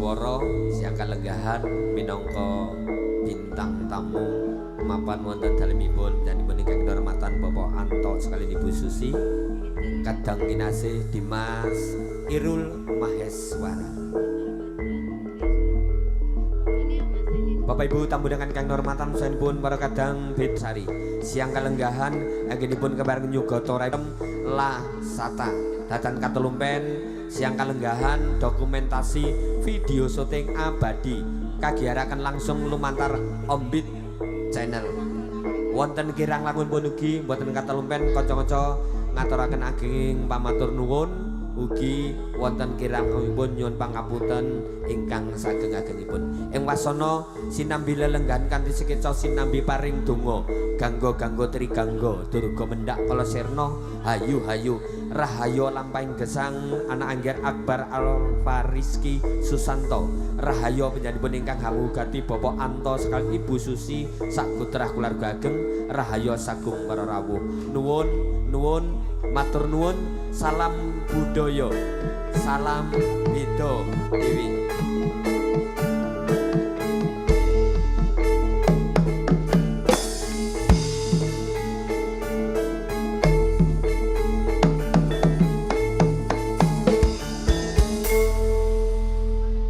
swara siang kalenggahan minangka bintang tamu mapan wonten dalemipun danipun ingkang kehormatan Bapak Anto sekali Ibu Susi kadang kinasih Dimas Irul Maheswara. Bapak Ibu tamu dengan kang hormatan saenipun para kadang Betsari siang kalenggahan anggenipun kebareng nyugata rem La Sata datan katulumpen siang kalenggahan dokumentasi video syuting abadi kagiaraken langsung lumantar Ombit channel wonten kirang langun pun ugi mboten katulumpen kanca-kanca ngaturaken ageng pamatur nuwun ugi wonten kirangipun nyuwun pangapunten ingkang sageng agengipun ing wasana sinambi lelenggan kanthi sekeca sinambi paring donga ganggo triganggo durga mendak kala sirna hayu rahayu lampahing gesang anak angger Akbar Alfariski Susanto rahayu panjenenganipun ingkang hawugati Bapak Anto sekali Ibu Susi sak putra keluarga ageng rahayu sagung para rawuh nuwun matur nuwun salam budaya salam beda dewi.